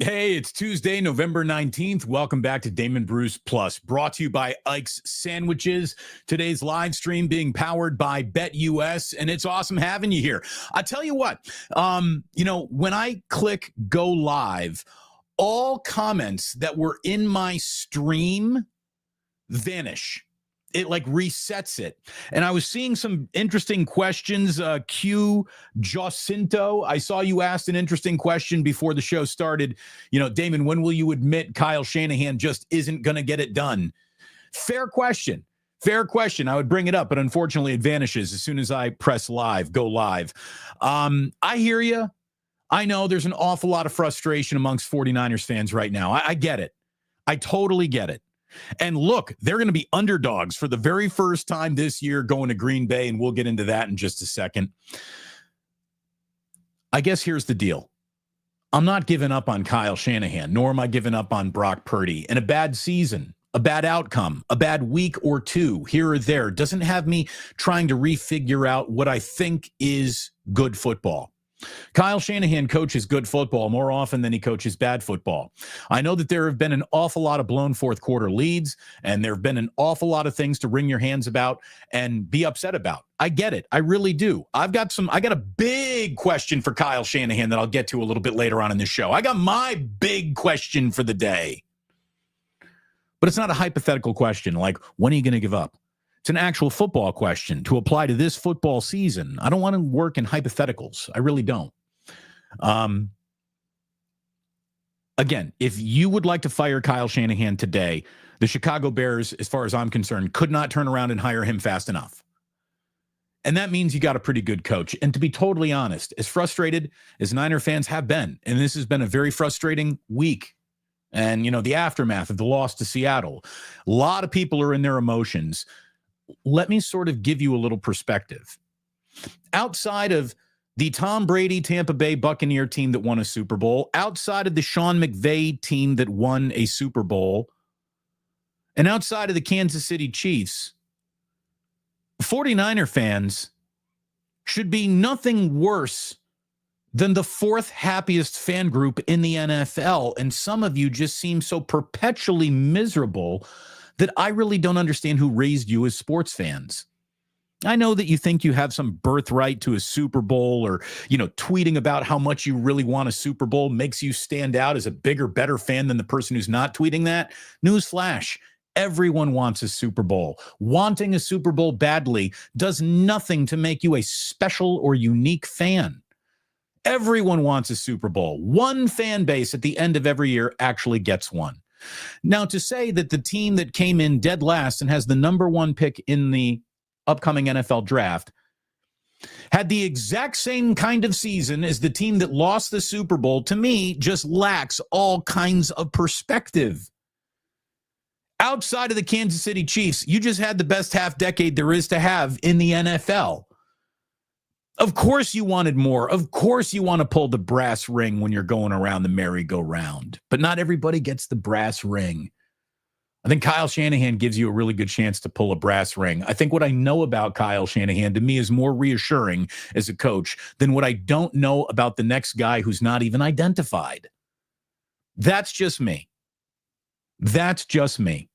Hey, it's Tuesday, November 19th. Welcome back to Damon Bruce Plus, brought to you by Ike's Sandwiches. Today's live stream being powered by BetUS, and it's awesome having you here. I tell you what, when I click go live, all comments that were in my stream vanish. It like resets it. And I was seeing some interesting questions. Q Jacinto, I saw you asked an interesting question before the show started. Damon, when will you admit Kyle Shanahan just isn't going to get it done? Fair question. Fair question. I would bring it up, but unfortunately it vanishes as soon as I press go live. I hear you. I know there's an awful lot of frustration amongst 49ers fans right now. I get it. I totally get it. And look, they're going to be underdogs for the very first time this year going to Green Bay, and we'll get into that in just a second. I guess here's the deal. I'm not giving up on Kyle Shanahan, nor am I giving up on Brock Purdy. And a bad season, a bad outcome, a bad week or two here or there doesn't have me trying to refigure out what I think is good football. Kyle Shanahan coaches good football more often than he coaches bad football. I know that there have been an awful lot of blown fourth quarter leads, and there have been an awful lot of things to wring your hands about and be upset about. I get it. I really do. I got a big question for Kyle Shanahan that I'll get to a little bit later on in the show. I got my big question for the day. But it's not a hypothetical question like, when are you going to give up? It's an actual football question to apply to this football season. I don't want to work in hypotheticals. I really don't. Again, if you would like to fire Kyle Shanahan today, the Chicago Bears, as far as I'm concerned, could not turn around and hire him fast enough. And that means you got a pretty good coach. And to be totally honest, as frustrated as Niner fans have been, and this has been a very frustrating week, and, the aftermath of the loss to Seattle, a lot of people are in their emotions. Let me sort of give you a little perspective. Outside of the Tom Brady Tampa Bay Buccaneer team that won a Super Bowl, outside of the Sean McVay team that won a Super Bowl, and outside of the Kansas City Chiefs, 49er fans should be nothing worse than the fourth happiest fan group in the NFL. And some of you just seem so perpetually miserable that I really don't understand who raised you as sports fans. I know that you think you have some birthright to a Super Bowl, or, tweeting about how much you really want a Super Bowl makes you stand out as a bigger, better fan than the person who's not tweeting that. Newsflash, everyone wants a Super Bowl. Wanting a Super Bowl badly does nothing to make you a special or unique fan. Everyone wants a Super Bowl. One fan base at the end of every year actually gets one. Now, to say that the team that came in dead last and has the number one pick in the upcoming NFL draft had the exact same kind of season as the team that lost the Super Bowl, to me, just lacks all kinds of perspective. Outside of the Kansas City Chiefs, you just had the best half decade there is to have in the NFL. Of course you wanted more. Of course you want to pull the brass ring when you're going around the merry-go-round. But not everybody gets the brass ring. I think Kyle Shanahan gives you a really good chance to pull a brass ring. I think what I know about Kyle Shanahan, to me, is more reassuring as a coach than what I don't know about the next guy who's not even identified. That's just me. That's just me.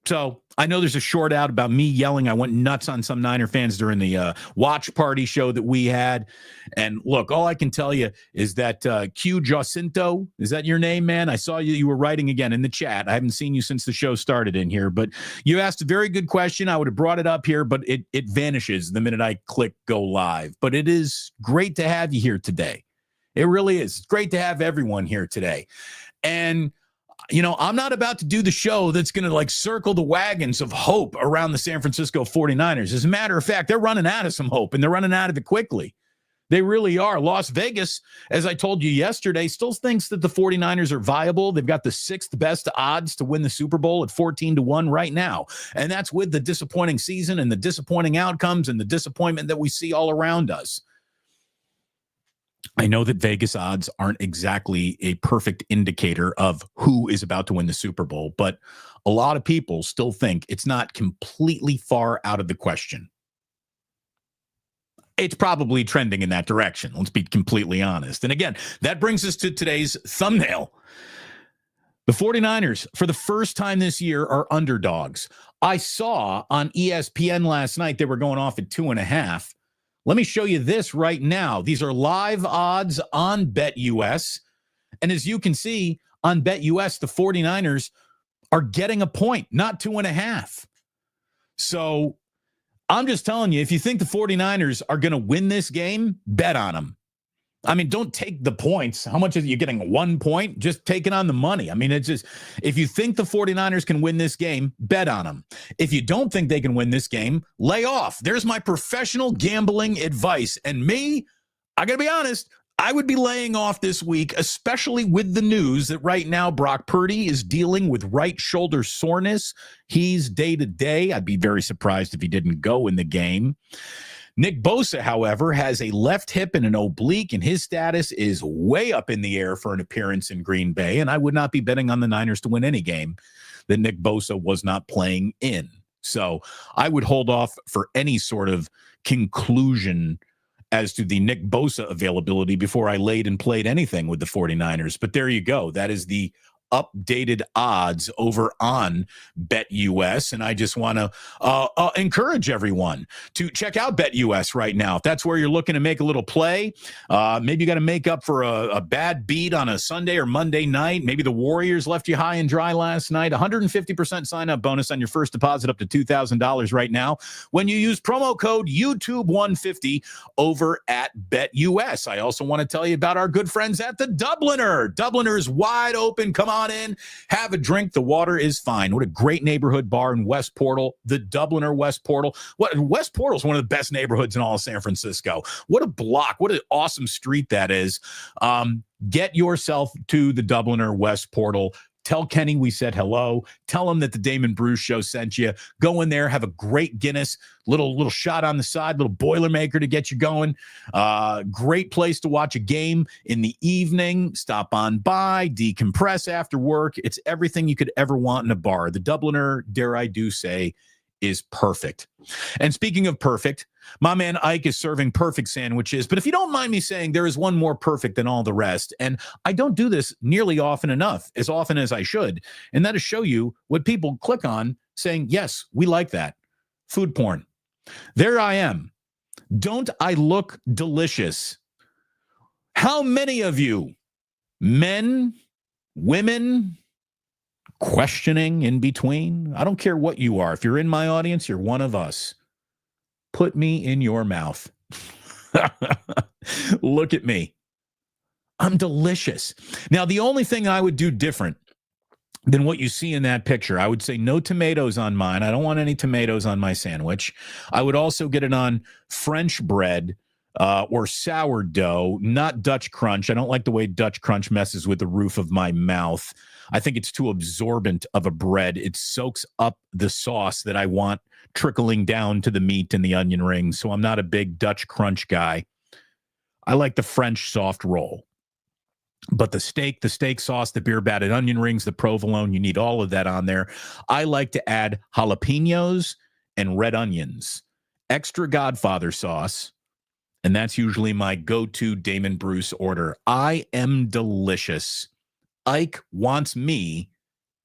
So I know there's a short out about me yelling. I went nuts on some Niner fans during the watch party show that we had. And look, all I can tell you is that Q Jacinto, is that your name, man? I saw you were writing again in the chat. I haven't seen you since the show started in here, but you asked a very good question. I would have brought it up here, but it vanishes the minute I click go live. But it is great to have you here today. It really is. It's great to have everyone here today. And I'm not about to do the show that's going to circle the wagons of hope around the San Francisco 49ers. As a matter of fact, they're running out of some hope, and they're running out of it quickly. They really are. Las Vegas, as I told you yesterday, still thinks that the 49ers are viable. They've got the sixth best odds to win the Super Bowl at 14-1 right now. And that's with the disappointing season and the disappointing outcomes and the disappointment that we see all around us. I know that Vegas odds aren't exactly a perfect indicator of who is about to win the Super Bowl, but a lot of people still think it's not completely far out of the question. It's probably trending in that direction. Let's be completely honest. And again, that brings us to today's thumbnail. The 49ers, for the first time this year, are underdogs. I saw on ESPN last night they were going off at 2.5. Let me show you this right now. These are live odds on BetUS. And as you can see on BetUS, the 49ers are getting a point, not 2.5. So I'm just telling you, if you think the 49ers are going to win this game, bet on them. I mean, don't take the points. How much are you getting? 1 point? Just take it on the money. I mean, it's just, if you think the 49ers can win this game, bet on them. If you don't think they can win this game, lay off. There's my professional gambling advice. And me, I got to be honest, I would be laying off this week, especially with the news that right now Brock Purdy is dealing with right shoulder soreness. He's day-to-day. I'd be very surprised if he didn't go in the game. Nick Bosa, however, has a left hip and an oblique, and his status is way up in the air for an appearance in Green Bay, and I would not be betting on the Niners to win any game that Nick Bosa was not playing in. So I would hold off for any sort of conclusion as to the Nick Bosa availability before I laid and played anything with the 49ers. But there you go. That is the updated odds over on BetUS. And I just want to encourage everyone to check out BetUS right now. If that's where you're looking to make a little play, maybe you got to make up for a bad beat on a Sunday or Monday night. Maybe the Warriors left you high and dry last night. 150% sign-up bonus on your first deposit up to $2,000 right now when you use promo code YouTube150 over at BetUS. I also want to tell you about our good friends at the Dubliner. Dubliner's wide open. Come on in, have a drink. The water is fine. What a great neighborhood bar in West Portal, the Dubliner West Portal. West Portal is one of the best neighborhoods in all of San Francisco. What a block. What an awesome street that is. Get yourself to the Dubliner West Portal. Tell Kenny we said hello. Tell him that the Damon Bruce Show sent you. Go in there, have a great Guinness, little shot on the side, little Boilermaker to get you going. Great place to watch a game in the evening. Stop on by, decompress after work. It's everything you could ever want in a bar. The Dubliner, dare I do say, is perfect. And speaking of perfect, my man Ike is serving perfect sandwiches. But if you don't mind me saying, there is one more perfect than all the rest. And I don't do this nearly often enough, as often as I should. And that is show you what people click on saying, yes, we like that. Food porn. There I am. Don't I look delicious? How many of you, men, women, questioning in between? I don't care what you are. If you're in my audience, you're one of us. Put me in your mouth. Look at me. I'm delicious. Now, the only thing I would do different than what you see in that picture, I would say no tomatoes on mine. I don't want any tomatoes on my sandwich. I would also get it on French bread or sourdough, not Dutch Crunch. I don't like the way Dutch Crunch messes with the roof of my mouth. I think it's too absorbent of a bread. It soaks up the sauce that I want trickling down to the meat and the onion rings. So I'm not a big Dutch Crunch guy. I like the French soft roll. But the steak sauce, the beer batted onion rings, the provolone, you need all of that on there. I like to add jalapenos and red onions, extra Godfather sauce, and that's usually my go-to Damon Bruce order. I am delicious. Ike wants me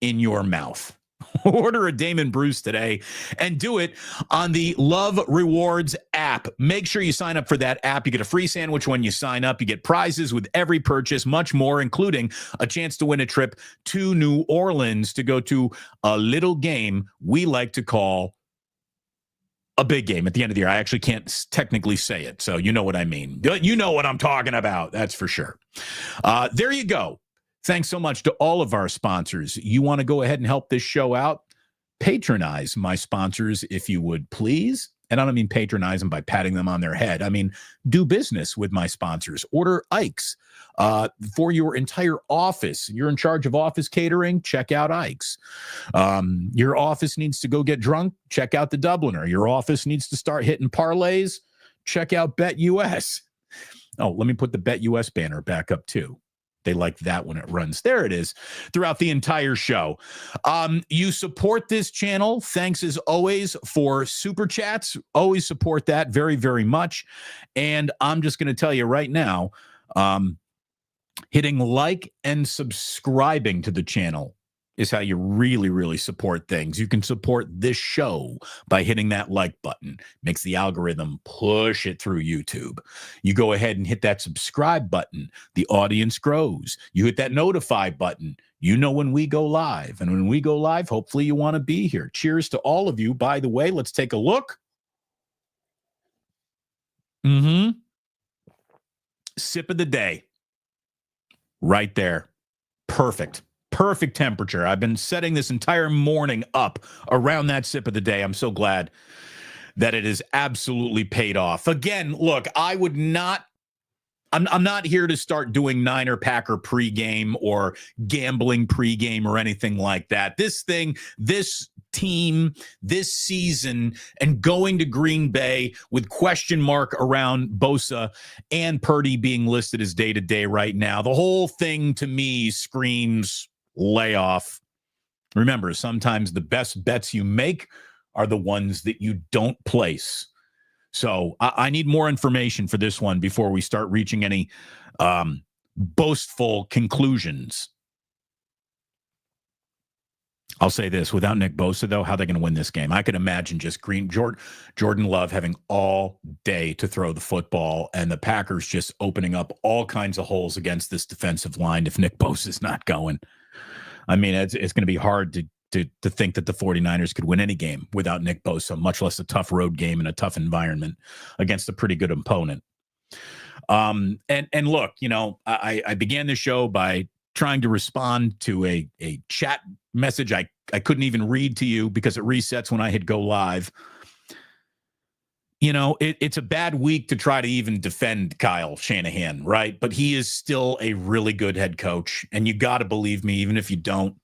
in your mouth. Order a Damon Bruce today and do it on the Love Rewards app. Make sure you sign up for that app. You get a free sandwich when you sign up. You get prizes with every purchase, much more, including a chance to win a trip to New Orleans to go to a little game we like to call a big game at the end of the year. I actually can't technically say it, so you know what I mean. You know what I'm talking about, that's for sure. There you go. Thanks so much to all of our sponsors. You want to go ahead and help this show out? Patronize my sponsors if you would, please. And I don't mean patronize them by patting them on their head. I mean, do business with my sponsors. Order Ike's for your entire office. You're in charge of office catering? Check out Ike's. Your office needs to go get drunk? Check out the Dubliner. Your office needs to start hitting parlays? Check out BetUS. Oh, let me put the BetUS banner back up too. They like that when it runs. There it is throughout the entire show. You support this channel. Thanks as always for super chats. Always support that very, very much. And I'm just going to tell you right now, hitting like and subscribing to the channel is how you really, really support things. You can support this show by hitting that like button. Makes the algorithm push it through YouTube. You go ahead and hit that subscribe button. The audience grows. You hit that notify button. You know when we go live. And when we go live, hopefully you want to be here. Cheers to all of you. By the way, let's take a look. Sip of the day. Right there. Perfect temperature. I've been setting this entire morning up around that sip of the day. I'm so glad that it has absolutely paid off. Again, look, I'm not here to start doing Niner Packer pregame or gambling pregame or anything like that. This team, this season, and going to Green Bay with question mark around Bosa and Purdy being listed as day-to-day right now. The whole thing to me screams layoff. Remember, sometimes the best bets you make are the ones that you don't place. So I need more information for this one before we start reaching any boastful conclusions. I'll say this, without Nick Bosa, though, how are they going to win this game? I could imagine just Jordan Love having all day to throw the football and the Packers just opening up all kinds of holes against this defensive line if Nick Bosa is not going. I mean, it's going to be hard to think that the 49ers could win any game without Nick Bosa, much less a tough road game in a tough environment against a pretty good opponent. And look, I began the show by trying to respond to a chat message I couldn't even read to you because it resets when I hit go live. It's a bad week to try to even defend Kyle Shanahan, right? But he is still a really good head coach. And you got to believe me, even if you don't.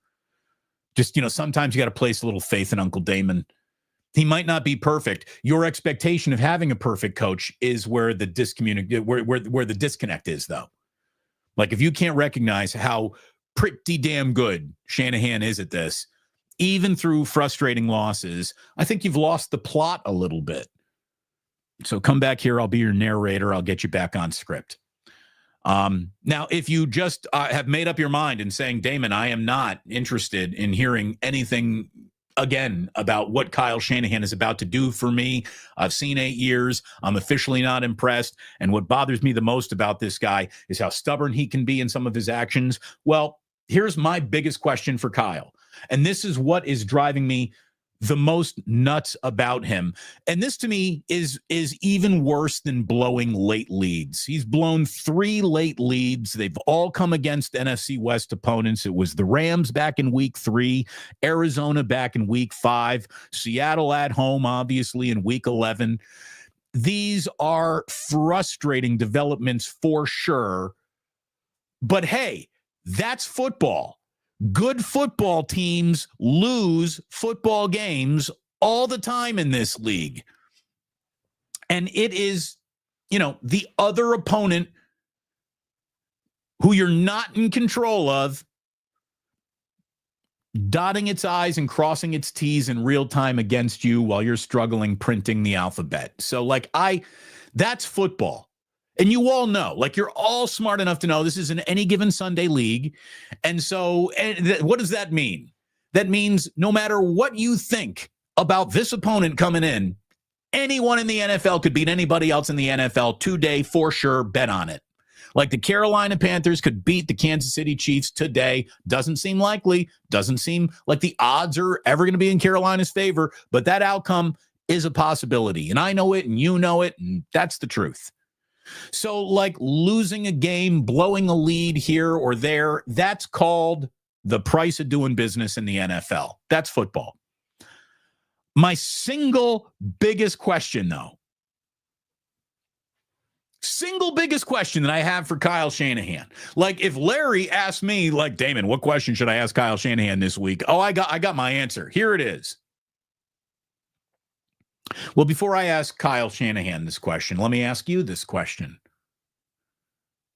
Just, sometimes you got to place a little faith in Uncle Damon. He might not be perfect. Your expectation of having a perfect coach is where the where the disconnect is, though. Like, if you can't recognize how pretty damn good Shanahan is at this, even through frustrating losses, I think you've lost the plot a little bit. So come back here. I'll be your narrator. I'll get you back on script. Now, if you just have made up your mind and saying, Damon, I am not interested in hearing anything again about what Kyle Shanahan is about to do for me. I've seen 8 years. I'm officially not impressed. And what bothers me the most about this guy is how stubborn he can be in some of his actions. Well, here's my biggest question for Kyle. And this is what is driving me the most nuts about him. And this to me is even worse than blowing late leads. He's blown 3 late leads. They've all come against NFC West opponents. It was the Rams back in week 3, Arizona back in week 5, Seattle at home, obviously, in week 11. These are frustrating developments for sure. But hey, that's football. Good football teams lose football games all the time in this league. And it is, the other opponent who you're not in control of dotting its I's and crossing its T's in real time against you while you're struggling printing the alphabet. So that's football. And you all know, you're all smart enough to know this is an any given Sunday league. And so what does that mean? That means no matter what you think about this opponent coming in, anyone in the NFL could beat anybody else in the NFL today for sure. Bet on it. Like the Carolina Panthers could beat the Kansas City Chiefs today. Doesn't seem likely. Doesn't seem like the odds are ever going to be in Carolina's favor. But that outcome is a possibility. And I know it and you know it. And that's the truth. So losing a game, blowing a lead here or there, that's called the price of doing business in the NFL. That's football. My single biggest question, though, that I have for Kyle Shanahan, if Larry asked me, Damon, what question should I ask Kyle Shanahan this week? Oh, I got my answer. Here it is. Well, before I ask Kyle Shanahan this question, let me ask you this question.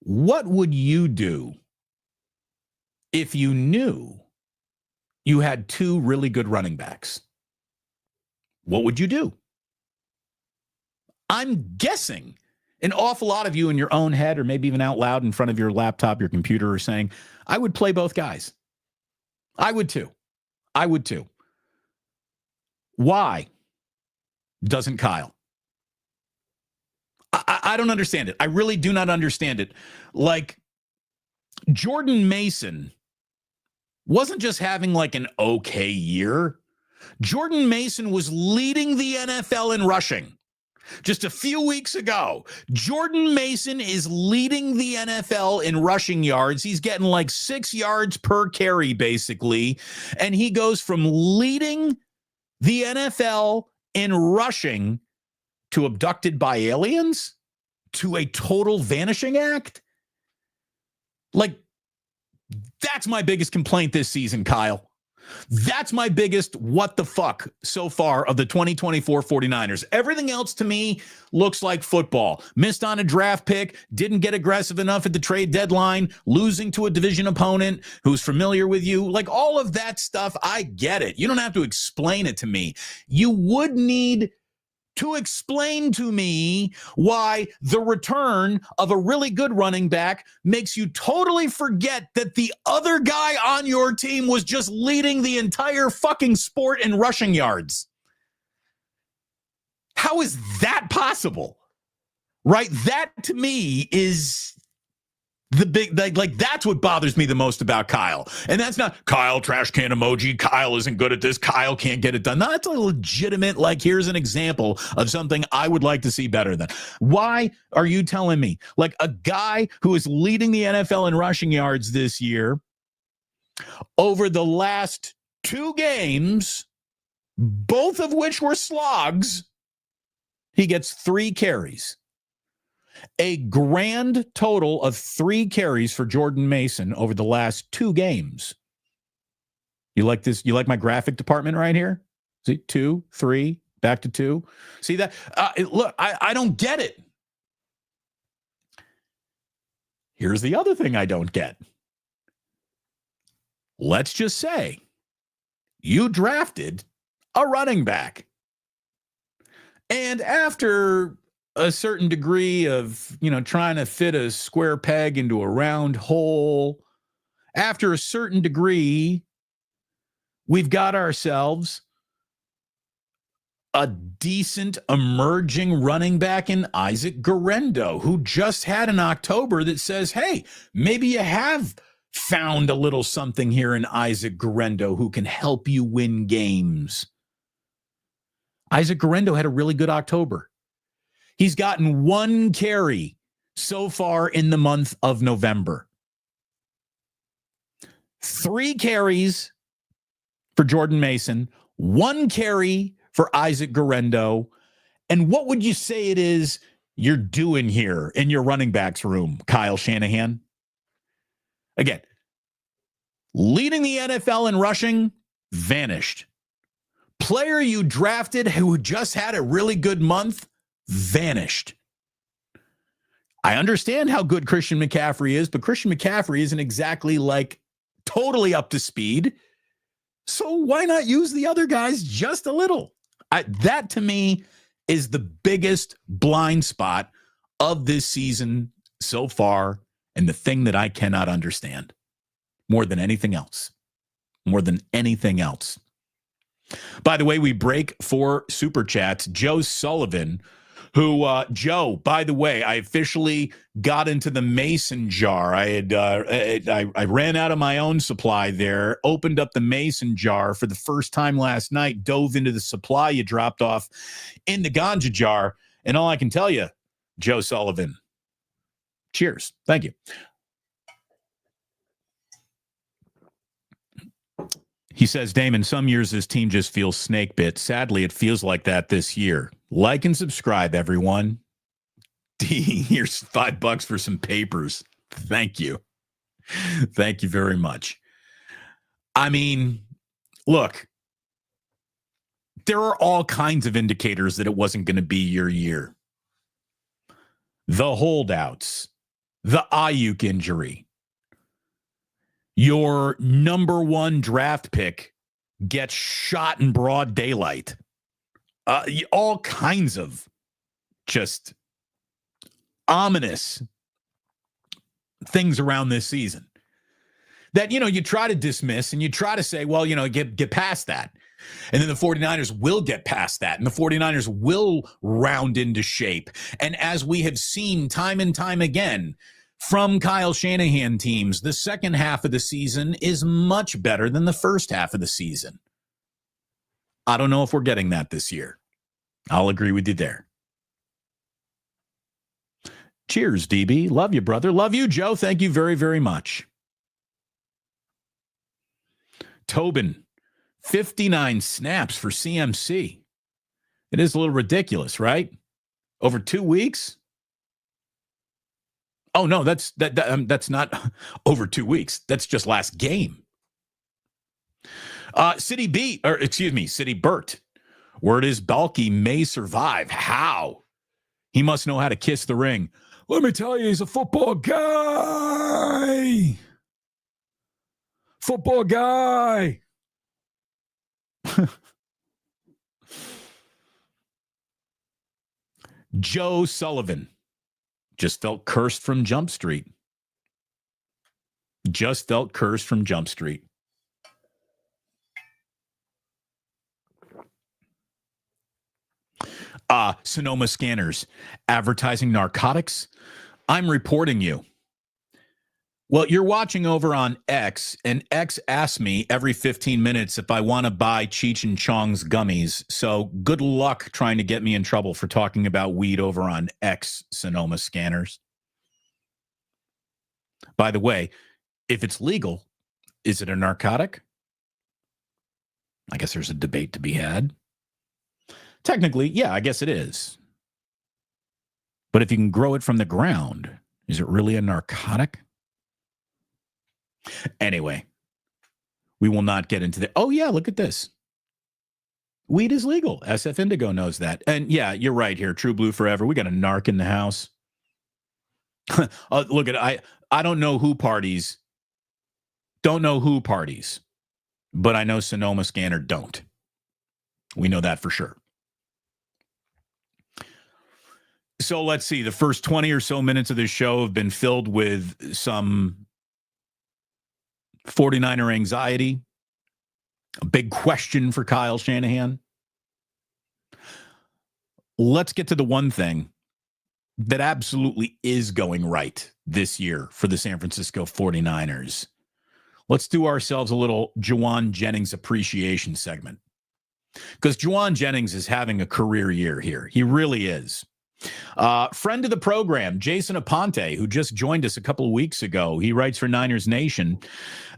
What would you do if you knew you had two really good running backs, what would you do? I'm guessing an awful lot of you in your own head, or maybe even out loud in front of your laptop, your computer, are saying, I would play both guys. I would too. Why doesn't Kyle? I don't understand it. I really do not understand it. Like, Jordan Mason wasn't just having like an okay year. Jordan Mason was leading the NFL in rushing. Just a few weeks ago, Jordan Mason is leading the NFL in rushing yards. He's getting like 6 yards per carry, basically. And he goes from leading the NFL in rushing to abducted by aliens to a total vanishing act. Like, that's my biggest complaint this season, Kyle. That's my biggest what the fuck so far of the 2024 49ers. Everything else to me looks like football. Missed on a draft pick, didn't get aggressive enough at the trade deadline, losing to a division opponent who's familiar with you. Like, all of that stuff, I get it. You don't have to explain it to me. You would need to explain to me why the return of a really good running back makes you totally forget that the other guy on your team was just leading the entire fucking sport in rushing yards. How is that possible? Right? That to me is the big, like that's what bothers me the most about Kyle. And that's not Kyle trash can emoji. Kyle isn't good at this. Kyle can't get it done. No, that's a legitimate, like, here's an example of something I would like to see better than. Why are you telling me, like, a guy who is leading the NFL in rushing yards this year, over the last 2 games, both of which were slogs, he gets 3 carries? A grand total of 3 carries for Jordan Mason over the last 2 games. You like this? You like my graphic department right here? See, 2, 3, back to 2. See that? Look, I don't get it. Here's the other thing I don't get. Let's just say you drafted a running back. And after a certain degree of, trying to fit a square peg into a round hole, after a certain degree, we've got ourselves a decent emerging running back in Isaac Guerendo, who just had an October that says, hey, maybe you have found a little something here in Isaac Guerendo who can help you win games. Isaac Guerendo had a really good October. He's gotten 1 carry so far in the month of November. 3 carries for Jordan Mason, 1 carry for Isaac Guerendo. And what would you say it is you're doing here in your running backs room, Kyle Shanahan? Again, leading the NFL in rushing, vanished. Player you drafted who just had a really good month, vanished. I understand how good Christian McCaffrey is, but Christian McCaffrey isn't exactly like totally up to speed. So why not use the other guys just a little? That to me is the biggest blind spot of this season so far, and the thing that I cannot understand more than anything else. More than anything else. By the way, we break for Super Chats. Joe Sullivan, who, Joe, by the way, I officially got into the mason jar. I ran out of my own supply there, opened up the mason jar for the first time last night, dove into the supply you dropped off in the ganja jar. And all I can tell you, Joe Sullivan, cheers. Thank you. He says, Damon, some years this team just feels snake bit. Sadly, it feels like that this year. Like and subscribe, everyone. D, here's $5 for some papers. Thank you. Thank you very much. I mean, look, there are all kinds of indicators that it wasn't going to be your year. The holdouts, the Ayuk injury, Your number one draft pick gets shot in broad daylight. All kinds of just ominous things around this season that, you try to dismiss and you try to say, well, get past that. And then the 49ers will get past that, and the 49ers will round into shape. And as we have seen time and time again from Kyle Shanahan teams, the second half of the season is much better than the first half of the season. I don't know if we're getting that this year. I'll agree with you there. Cheers, DB. Love you, brother. Love you, Joe. Thank you very, very much. Tobin, 59 snaps for CMC. It is a little ridiculous, right? Over 2 weeks? Oh, no, that's not over 2 weeks. That's just last game. City Burt. Word is Balky may survive. How? He must know how to kiss the ring. Let me tell you, he's a football guy. Football guy. Joe Sullivan just felt cursed from Jump Street. Sonoma Scanners advertising narcotics. I'm reporting you. Well, you're watching over on X, and X asks me every 15 minutes if I want to buy Cheech and Chong's gummies. So good luck trying to get me in trouble for talking about weed over on X, Sonoma Scanners. By the way, if it's legal, is it a narcotic? I guess there's a debate to be had. Technically, yeah, I guess it is. But if you can grow it from the ground, is it really a narcotic? Anyway, we will not get into the. Oh, yeah, look at this. Weed is legal. SF Indigo knows that. And yeah, you're right here. True Blue Forever. We got a narc in the house. Look at I don't know who parties. Don't know who parties. But I know Sonoma Scanner don't. We know that for sure. So let's see. The first 20 or so minutes of this show have been filled with some 49er anxiety, a big question for Kyle Shanahan. Let's get to the one thing that absolutely is going right this year for the San Francisco 49ers. Let's do ourselves a little Jauan Jennings appreciation segment, because Jauan Jennings is having a career year here. He really is. Friend of the program, Jason Aponte, who just joined us a couple of weeks ago. He writes for Niners Nation.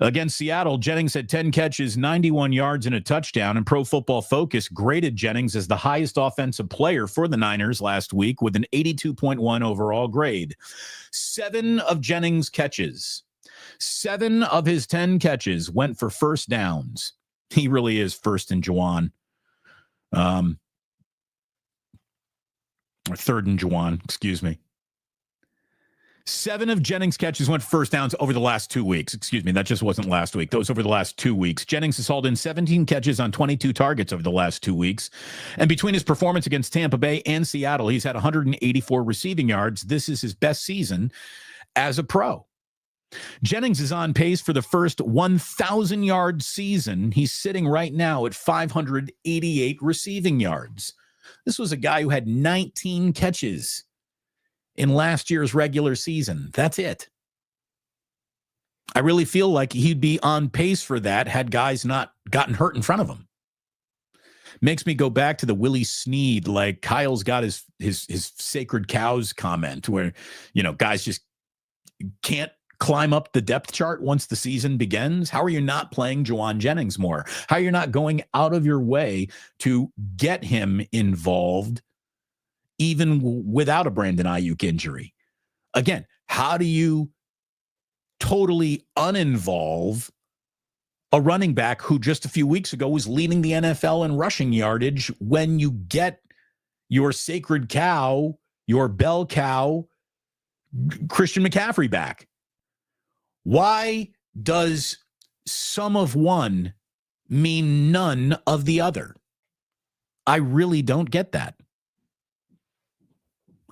Against Seattle, Jennings had 10 catches, 91 yards, and a touchdown. And Pro Football Focus graded Jennings as the highest offensive player for the Niners last week with an 82.1 overall grade. 7 of Jennings' catches, 7 of his 10 catches went for first downs. He really is first in Jauan. Or third and Jauan, excuse me. 7 of Jennings' catches went first downs over the last 2 weeks. Excuse me, that just wasn't last week. That was over the last 2 weeks. Jennings has hauled in 17 catches on 22 targets over the last 2 weeks. And between his performance against Tampa Bay and Seattle, he's had 184 receiving yards. This is his best season as a pro. Jennings is on pace for the first 1,000-yard season. He's sitting right now at 588 receiving yards. This was a guy who had 19 catches in last year's regular season. That's it. I really feel like he'd be on pace for that had guys not gotten hurt in front of him. Makes me go back to the Willie Snead, like Kyle's got his sacred cows comment where, guys just can't climb up the depth chart once the season begins. How are you not playing Jauan Jennings more? How are you not going out of your way to get him involved even without a Brandon Ayuk injury? Again, how do you totally uninvolve a running back who just a few weeks ago was leading the NFL in rushing yardage when you get your sacred cow, your bell cow, Christian McCaffrey back? Why does some of one mean none of the other? I really don't get that.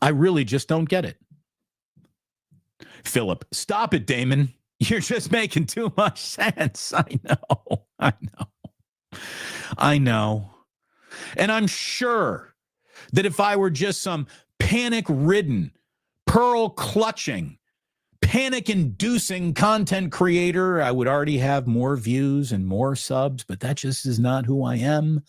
I really just don't get it. Philip, stop it, Damon. You're just making too much sense. I know. And I'm sure that if I were just some panic-ridden, pearl-clutching, panic-inducing content creator, I would already have more views and more subs, but that just is not who I am.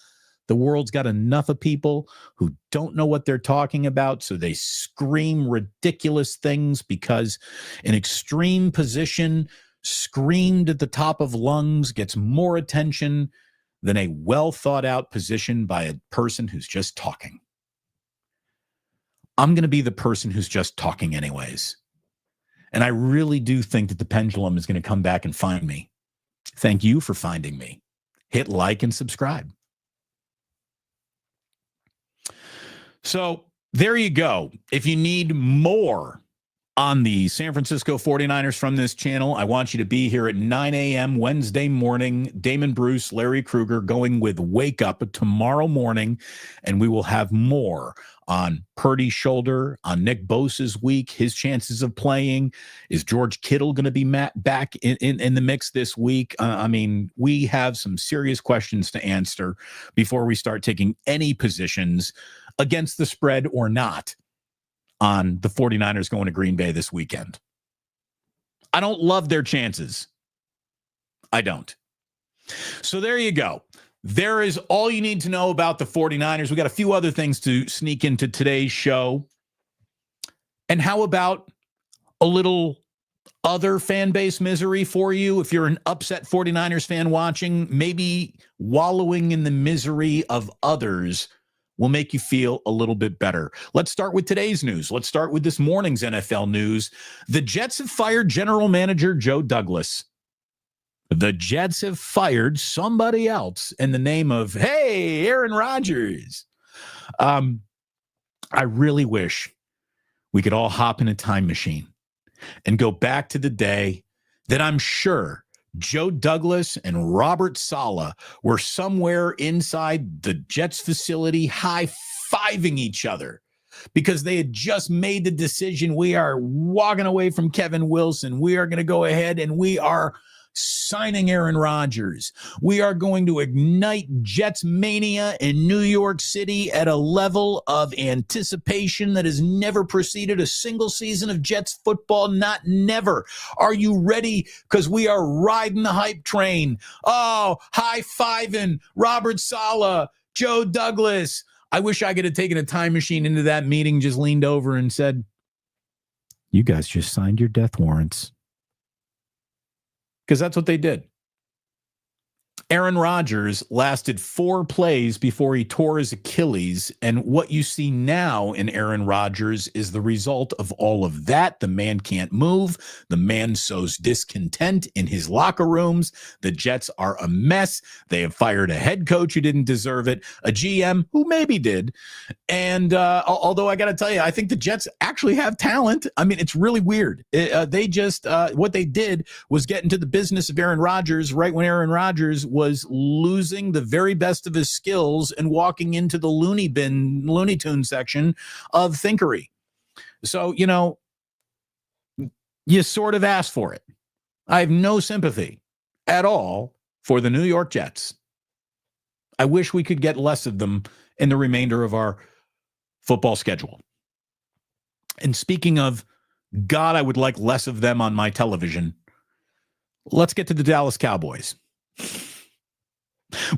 The world's got enough of people who don't know what they're talking about, so they scream ridiculous things because an extreme position screamed at the top of lungs gets more attention than a well-thought-out position by a person who's just talking. I'm going to be the person who's just talking anyways. And I really do think that the pendulum is going to come back and find me. Thank you for finding me. Hit like and subscribe. So there you go. If you need more on the San Francisco 49ers from this channel, I want you to be here at 9 a.m. Wednesday morning. Damon Bruce, Larry Krueger going with Wake Up tomorrow morning, and we will have more on Purdy's shoulder, on Nick Bosa's week, his chances of playing. Is George Kittle going to be back in the mix this week? I mean, we have some serious questions to answer before we start taking any positions against the spread or not on the 49ers going to Green Bay this weekend. I don't love their chances. I don't. So there you go. There is all you need to know about the 49ers. We got a few other things to sneak into today's show. And how about a little other fan base misery for you? If you're an upset 49ers fan watching, maybe wallowing in the misery of others will make you feel a little bit better. Let's start with today's news. Let's start with this morning's NFL news. The Jets have fired general manager Joe Douglas. The Jets have fired somebody else in the name of, hey, Aaron Rodgers. I really wish we could all hop in a time machine and go back to the day that I'm sure Joe Douglas and Robert Saleh were somewhere inside the Jets facility high-fiving each other because they had just made the decision. We are walking away from Kevin Wilson. We are going to go ahead and we are signing Aaron Rodgers. We are going to ignite Jets mania in New York City at a level of anticipation that has never preceded a single season of Jets football, not never. Are you ready? Because we are riding the hype train. Oh, high-fiving Robert Saleh, Joe Douglas. I wish I could have taken a time machine into that meeting, just leaned over and said, you guys just signed your death warrants. Because that's what they did. Aaron Rodgers lasted 4 plays before he tore his Achilles, and what you see now in Aaron Rodgers is the result of all of that. The man can't move. The man sows discontent in his locker rooms. The Jets are a mess. They have fired a head coach who didn't deserve it, a GM who maybe did, and although I got to tell you, I think the Jets actually have talent. I mean, it's really weird. They just, what they did was get into the business of Aaron Rodgers right when Aaron Rodgers was losing the very best of his skills and walking into the Looney Tune section of Thinkery. So, you know, you sort of asked for it. I have no sympathy at all for the New York Jets. I wish we could get less of them in the remainder of our football schedule. And speaking of, God, I would like less of them on my television. Let's get to the Dallas Cowboys.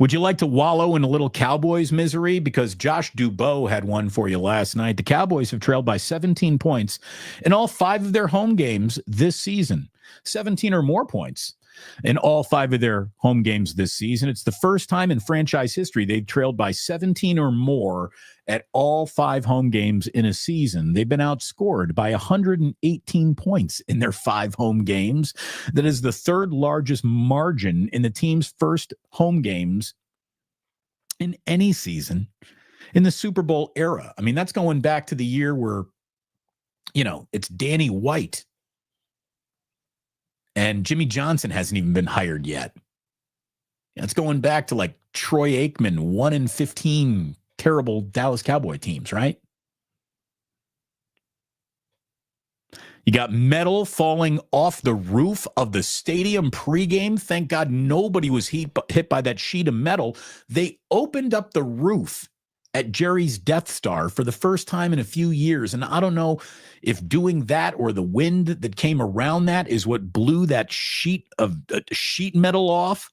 Would you like to wallow in a little Cowboys misery? Because Josh Dubow had one for you last night. The Cowboys have trailed by 17 points in all 5 of their home games this season. 17 or more points in all 5 of their home games this season. It's the first time in franchise history they've trailed by 17 or more at all 5 home games in a season. They've been outscored by 118 points in their 5 home games. That is the 3rd largest margin in the team's first home games in any season in the Super Bowl era. I mean, that's going back to the year where, you know, it's Danny White And Jimmy Johnson hasn't even been hired yet. It's going back to like Troy Aikman, 1-15 terrible Dallas Cowboy teams, right? You got metal falling off the roof of the stadium pregame. Thank God nobody was hit by that sheet of metal. They opened up the roof at Jerry's Death Star for the first time in a few years. And I don't know if doing that or the wind that came around that is what blew that sheet metal off.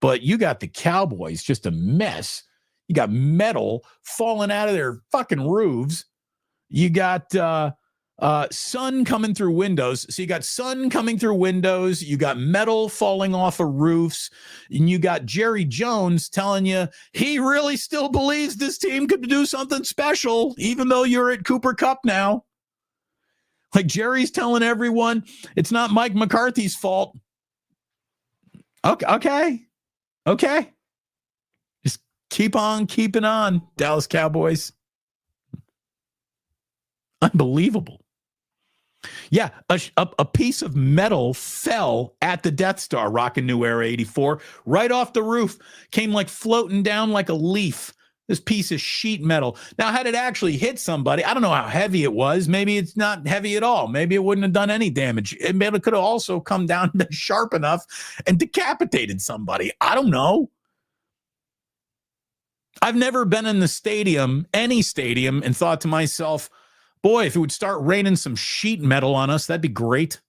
But you got the Cowboys, just a mess. You got metal falling out of their fucking roofs. You got sun coming through windows. So you got sun coming through windows. You got metal falling off of roofs. And you got Jerry Jones telling you he really still believes this team could do something special, even though you're at Cooper Kupp now. Like Jerry's telling everyone it's not Mike McCarthy's fault. Okay. Just keep on keeping on, Dallas Cowboys. Unbelievable. Yeah, a piece of metal fell at the Death Star, Rockin' New Era 84, right off the roof, came like floating down like a leaf, this piece of sheet metal. Now, had it actually hit somebody, I don't know how heavy it was. Maybe it's not heavy at all. Maybe it wouldn't have done any damage. It could have also come down and been sharp enough and decapitated somebody. I don't know. I've never been in the stadium, any stadium, and thought to myself, boy, if it would start raining some sheet metal on us, that'd be great.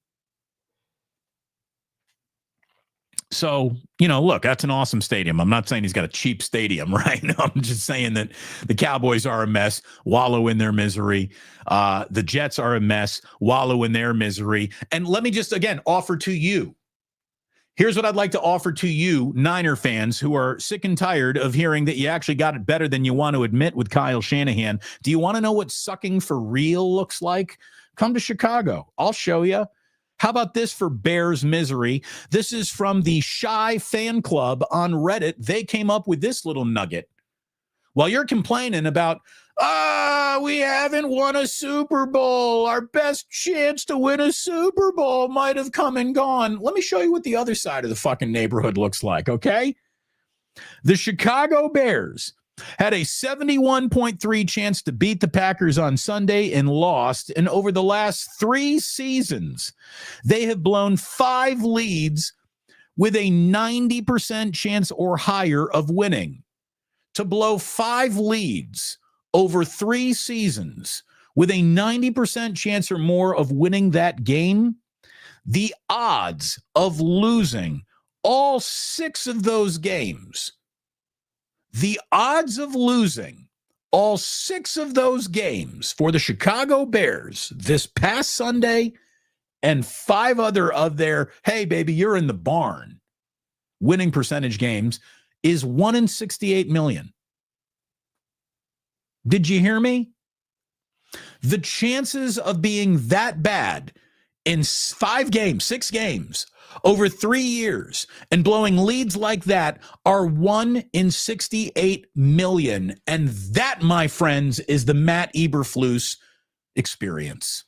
So, look, that's an awesome stadium. I'm not saying he's got a cheap stadium, right? No, I'm just saying that the Cowboys are a mess, wallow in their misery. The Jets are a mess, wallow in their misery. And let me just, again, offer to you. Here's what I'd like to offer to you, Niner fans, who are sick and tired of hearing that you actually got it better than you want to admit with Kyle Shanahan. Do you want to know what sucking for real looks like? Come to Chicago. I'll show you. How about this for Bears misery? This is from the Shy Fan Club on Reddit. They came up with this little nugget. While you're complaining about, we haven't won a Super Bowl. Our best chance to win a Super Bowl might have come and gone. Let me show you what the other side of the fucking neighborhood looks like, okay? The Chicago Bears had a 71.3 chance to beat the Packers on Sunday and lost. And over the last 3 seasons, they have blown 5 leads with a 90% chance or higher of winning. To blow 5 leads over 3 seasons with a 90% chance or more of winning that game, the odds of losing all 6 of those games, the odds of losing all 6 of those games for the Chicago Bears this past Sunday and 5 other of their, hey, baby, you're in the barn, winning percentage games is 1 in 68 million. Did you hear me? The chances of being that bad in 5 games, 6 games, over 3 years and blowing leads like that are 1 in 68 million. And that, my friends, is the Matt Eberflus experience.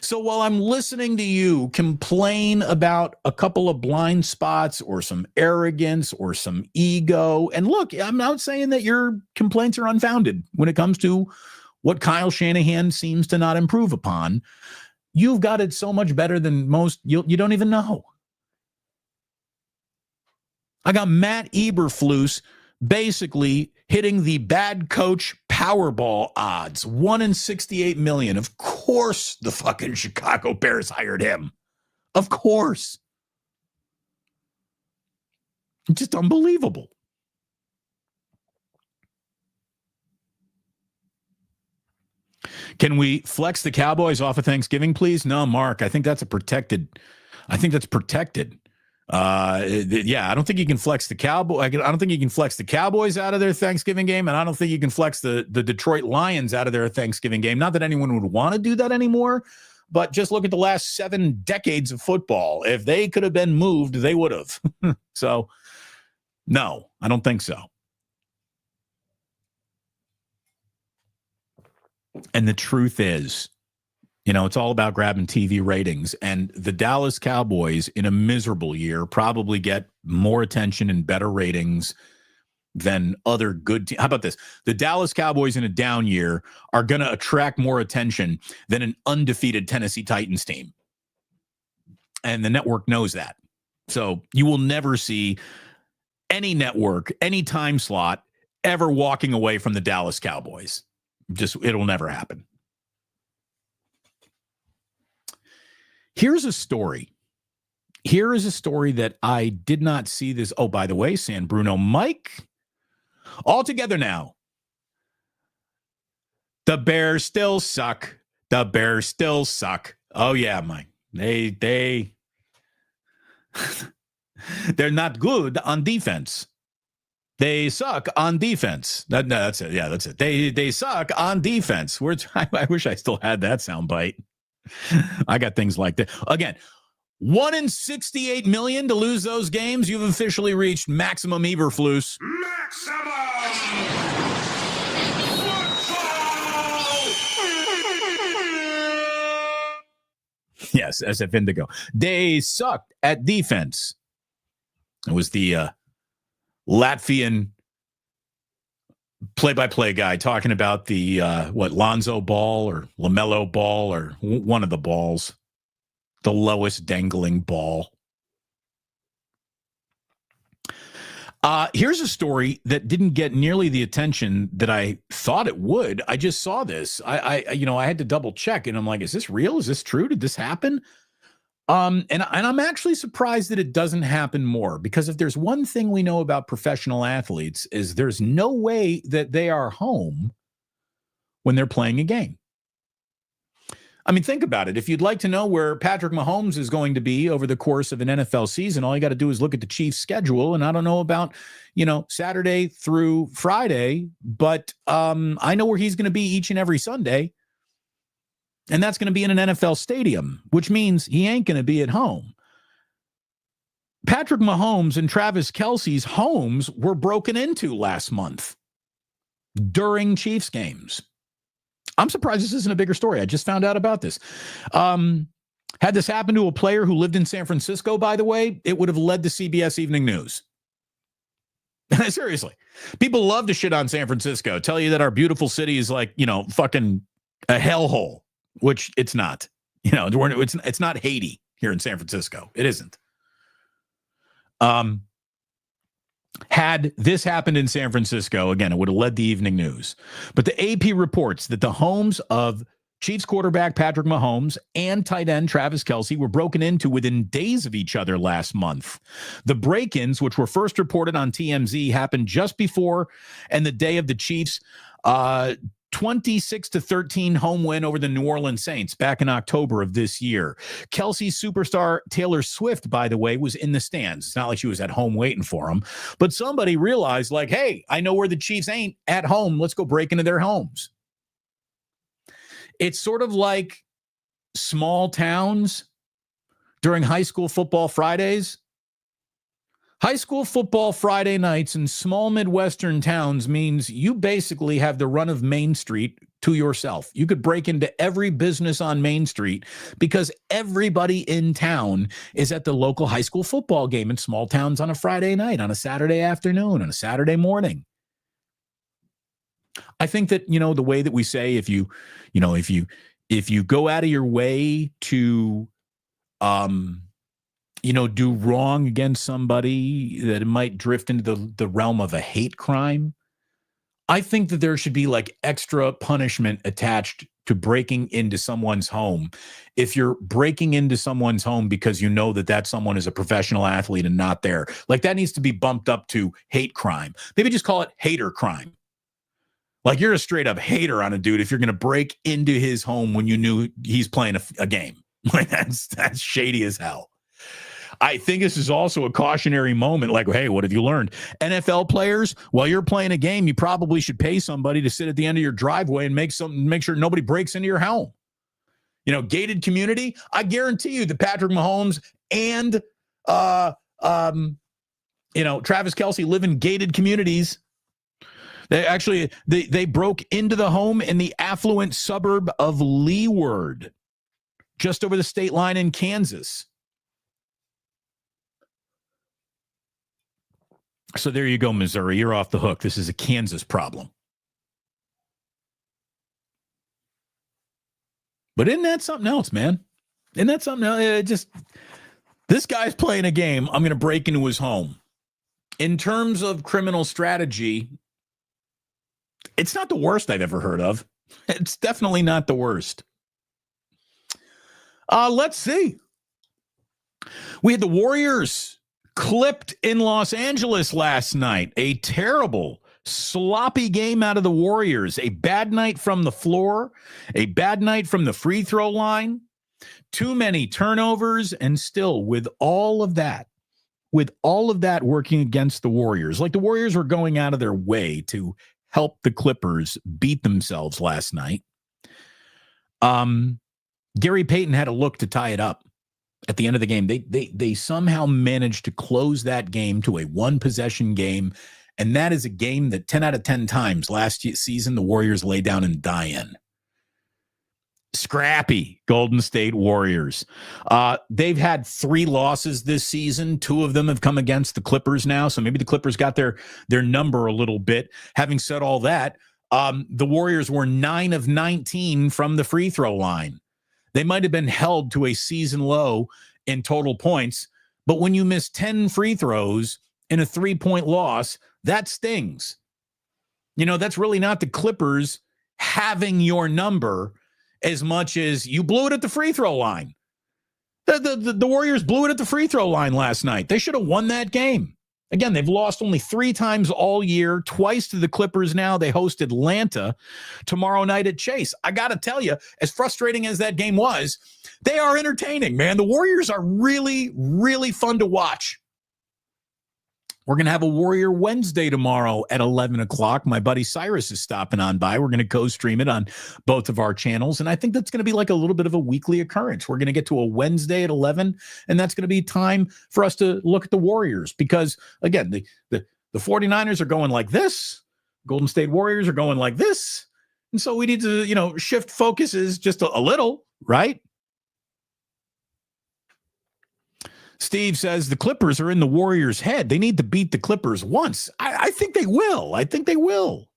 So while I'm listening to you complain about a couple of blind spots or some arrogance or some ego, and look, I'm not saying that your complaints are unfounded when it comes to what Kyle Shanahan seems to not improve upon, you've got it so much better than most you don't even know. I got Matt Eberflus basically hitting the bad coach Powerball odds, 1 in 68 million. Of course, the fucking Chicago Bears hired him. Of course. Just unbelievable. Can we flex the Cowboys off of Thanksgiving, please? No, Mark, I think that's protected. I don't think you can flex the Cowboys. I don't think you can flex the Cowboys out of their Thanksgiving game, and I don't think you can flex the Detroit Lions out of their Thanksgiving game. Not that anyone would want to do that anymore, but just look at the last 7 decades of football. If they could have been moved, they would have. So, no, I don't think so. And the truth is, It's all about grabbing TV ratings. And the Dallas Cowboys, in a miserable year, probably get more attention and better ratings than other good teams. How about this? The Dallas Cowboys in a down year are going to attract more attention than an undefeated Tennessee Titans team. And the network knows that. So you will never see any network, any time slot ever walking away from the Dallas Cowboys. It'll never happen. Here's a story. Here is a story that I did not see this. Oh, by the way, San Bruno Mike, all together now. The Bears still suck. The Bears still suck. Oh, yeah, Mike. They're not good on defense. They suck on defense. That's it. Yeah, that's it. They suck on defense. I wish I still had that soundbite. I got things like that. Again, 1 in 68 million to lose those games. You've officially reached maximum Eberflus. Maximum football. Yes, SF Indigo. They sucked at defense. It was the Latvian play-by-play guy talking about the Lonzo Ball or LaMelo Ball or one of the balls, the lowest dangling ball. Here's a story that didn't get nearly the attention that I thought it would. I just saw this. I had to double check, and I'm like, is this real? Is this true? Did this happen? And I'm actually surprised that it doesn't happen more, because if there's one thing we know about professional athletes is there's no way that they are home when they're playing a game. I mean, think about it. If you'd like to know where Patrick Mahomes is going to be over the course of an NFL season, all you got to do is look at the Chiefs' schedule. And I don't know about, Saturday through Friday, but I know where he's going to be each and every Sunday. And that's going to be in an NFL stadium, which means he ain't going to be at home. Patrick Mahomes and Travis Kelce's homes were broken into last month during Chiefs games. I'm surprised this isn't a bigger story. I just found out about this. Had this happened to a player who lived in San Francisco, by the way, it would have led to CBS Evening News. Seriously. People love to shit on San Francisco, tell you that our beautiful city is like, fucking a hellhole. Which it's not. It's not Haiti here in San Francisco. It isn't. Had this happened in San Francisco, again, it would have led the evening news. But the AP reports that the homes of Chiefs quarterback Patrick Mahomes and tight end Travis Kelce were broken into within days of each other last month. The break-ins, which were first reported on TMZ, happened just before and the day of the Chiefs' 26-13 home win over the New Orleans Saints back in October of this year. Kelce's superstar Taylor Swift, by the way, was in the stands. It's not like she was at home waiting for him, but somebody realized, like, hey, I know where the Chiefs ain't at home. Let's go break into their homes. It's sort of like small towns during high school football Fridays. High school football Friday nights in small Midwestern towns means you basically have the run of Main Street to yourself. You could break into every business on Main Street because everybody in town is at the local high school football game in small towns on a Friday night, on a Saturday afternoon, on a Saturday morning. I think that, the way that we say, if you go out of your way to, do wrong against somebody, that it might drift into the realm of a hate crime. I think that there should be like extra punishment attached to breaking into someone's home. If you're breaking into someone's home because you know that someone is a professional athlete and not there, like that needs to be bumped up to hate crime. Maybe just call it hater crime. Like you're a straight up hater on a dude if you're going to break into his home when you knew he's playing a game. Like that's shady as hell. I think this is also a cautionary moment. Like, hey, what have you learned? NFL players, while you're playing a game, you probably should pay somebody to sit at the end of your driveway and make sure nobody breaks into your home. Gated community. I guarantee you that Patrick Mahomes and Travis Kelce live in gated communities. They broke into the home in the affluent suburb of Leeward. just over the state line in Kansas. So there you go, Missouri. You're off the hook. This is a Kansas problem. But isn't that something else, man? Isn't that something else? This guy's playing a game. I'm going to break into his home. In terms of criminal strategy, it's not the worst I've ever heard of. It's definitely not the worst. Let's see. We had the Warriors clipped in Los Angeles last night. A terrible, sloppy game out of the Warriors. A bad night from the floor. A bad night from the free throw line. Too many turnovers. And still, with all of that working against the Warriors, like the Warriors were going out of their way to help the Clippers beat themselves last night. Gary Payton had a look to tie it up at the end of the game. They somehow managed to close that game to a one-possession game, and that is a game that 10 out of 10 times last season the Warriors lay down and die in. Scrappy Golden State Warriors. They've had 3 losses this season. 2 of them have come against the Clippers now, so maybe the Clippers got their number a little bit. Having said all that, the Warriors were 9 of 19 from the free throw line. They might have been held to a season low in total points, but when you miss 10 free throws in a 3-point loss, that stings. That's really not the Clippers having your number as much as you blew it at the free throw line. The Warriors blew it at the free throw line last night. They should have won that game. Again, they've lost only 3 times all year, twice to the Clippers now. They host Atlanta tomorrow night at Chase. I got to tell you, as frustrating as that game was, they are entertaining, man. The Warriors are really, really fun to watch. We're going to have a Warrior Wednesday tomorrow at 11 o'clock. My buddy Cyrus is stopping on by. We're going to co-stream it on both of our channels, and I think that's going to be like a little bit of a weekly occurrence. We're going to get to a Wednesday at 11, and that's going to be time for us to look at the Warriors because, again, the 49ers are going like this. Golden State Warriors are going like this. And so we need to, shift focuses just a little, right? Steve says the Clippers are in the Warriors' head. They need to beat the Clippers once. I think they will. I think they will.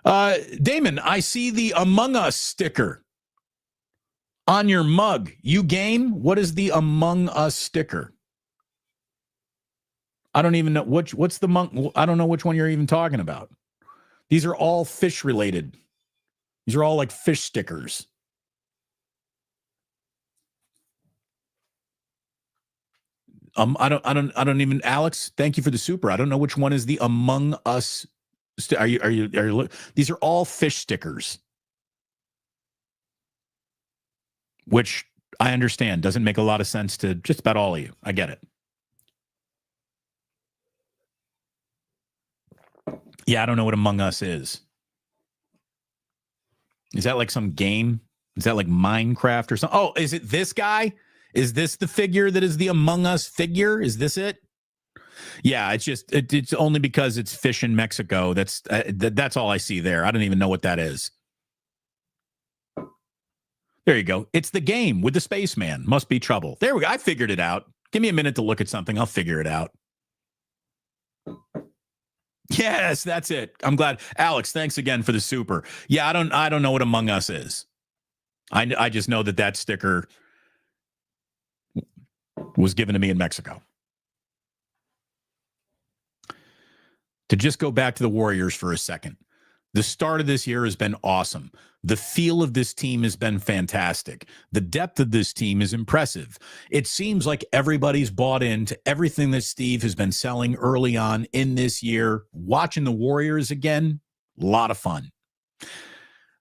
Damon, I see the Among Us sticker on your mug. You game? What is the Among Us sticker? I don't even know what's the monk. I don't know which one you're even talking about. These are all fish related. These are all like fish stickers. I don't even, Alex, thank you for the super. I don't know which one is the Among Us. Are you, these are all fish stickers, which I understand doesn't make a lot of sense to just about all of you. I get it. Yeah, I don't know what Among Us is. Is that like some game? Is that like Minecraft or something? Oh, is it this guy? Is this the figure that is the Among Us figure? Is this it? Yeah, it's only because it's fish in Mexico. That's all I see there. I don't even know what that is. There you go. It's the game with the spaceman. Must be trouble. There we go. I figured it out. Give me a minute to look at something. I'll figure it out. Yes, that's it. I'm glad. Alex, thanks again for the super. Yeah, I don't know what Among Us is. I just know that sticker was given to me in Mexico. To just go back to the Warriors for a second. The start of this year has been awesome. The feel of this team has been fantastic. The depth of this team is impressive. It seems like everybody's bought into everything that Steve has been selling early on in this year. Watching the Warriors again, a lot of fun.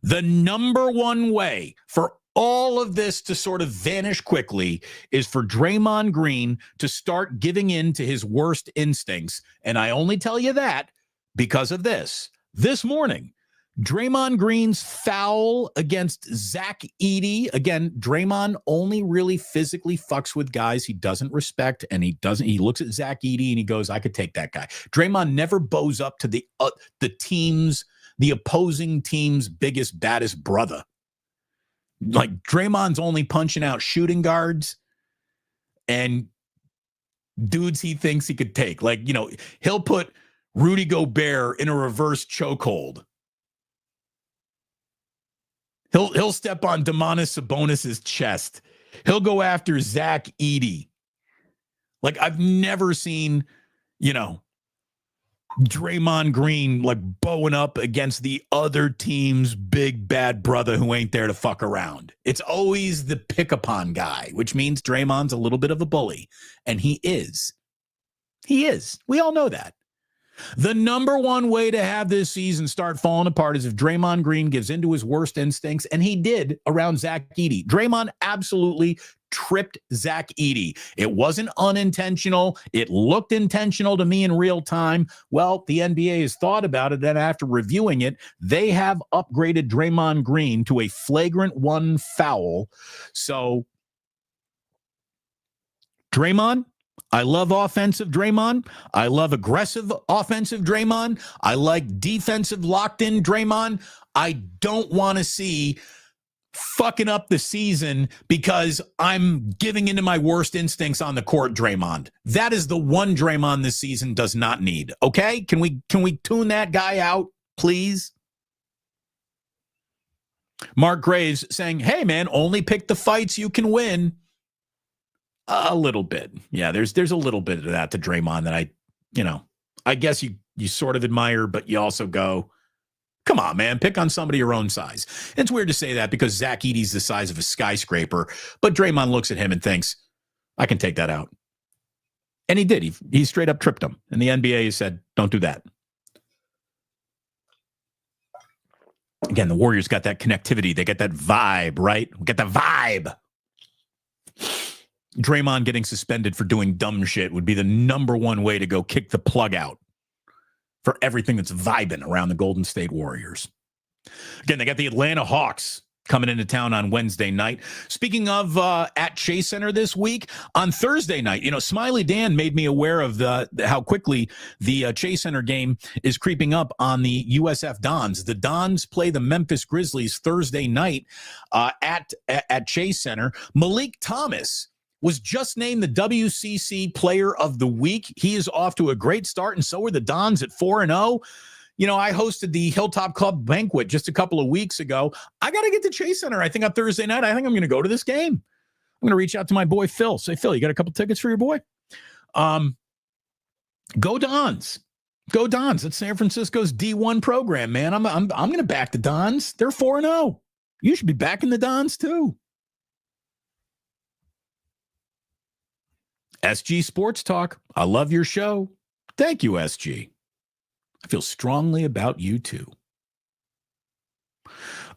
The number one way for all of this to sort of vanish quickly is for Draymond Green to start giving in to his worst instincts. And I only tell you that because of this. This morning, Draymond Green's foul against Zach Edey. Again, Draymond only really physically fucks with guys he doesn't respect, and he looks at Zach Edey and he goes, I could take that guy. Draymond never bows up to the team's the opposing team's biggest, baddest brother. Like Draymond's only punching out shooting guards and dudes he thinks he could take. Like, he'll put Rudy Gobert in a reverse chokehold. He'll step on Domantas Sabonis's chest. He'll go after Zach Edey. Like, I've never seen, Draymond Green like bowing up against the other team's big bad brother who ain't there to fuck around. It's always the pick-upon guy, which means Draymond's a little bit of a bully. And he is. He is. We all know that. The number one way to have this season start falling apart is if Draymond Green gives into his worst instincts, and he did around Zach Edey. Draymond absolutely tripped Zach Edey. It wasn't unintentional. It looked intentional to me in real time. Well, the NBA has thought about it, and after reviewing it, they have upgraded Draymond Green to a flagrant 1 foul. So, Draymond, I love offensive Draymond. I love aggressive offensive Draymond. I like defensive locked-in Draymond. I don't want to see fucking up the season because I'm giving into my worst instincts on the court, Draymond. That is the one Draymond this season does not need. Okay? Can we tune that guy out, please? Mark Graves saying, hey, man, only pick the fights you can win. A little bit. Yeah, there's a little bit of that to Draymond that I guess you sort of admire, but you also go, come on, man, pick on somebody your own size. And it's weird to say that because Zach Edey's the size of a skyscraper, but Draymond looks at him and thinks, I can take that out. And he did. He straight up tripped him. And the NBA said, don't do that. Again, the Warriors got that connectivity. They get that vibe, right? We get the vibe. Draymond getting suspended for doing dumb shit would be the number one way to go kick the plug out for everything that's vibing around the Golden State Warriors. Again, they got the Atlanta Hawks coming into town on Wednesday night. Speaking of at Chase Center this week, on Thursday night, Smiley Dan made me aware of how quickly the Chase Center game is creeping up on the USF Dons. The Dons play the Memphis Grizzlies Thursday night at Chase Center. Malik Thomas was just named the WCC Player of the Week. He is off to a great start, and so are the Dons at 4-0. I hosted the Hilltop Club banquet just a couple of weeks ago. I got to get to Chase Center, I think, on Thursday night. I think I'm going to go to this game. I'm going to reach out to my boy Phil. Say, Phil, you got a couple tickets for your boy? Go Dons. Go Dons. It's San Francisco's D1 program, man. I'm going to back the Dons. They're 4-0. You should be backing the Dons, too. SG Sports Talk. I love your show. Thank you, SG. I feel strongly about you too.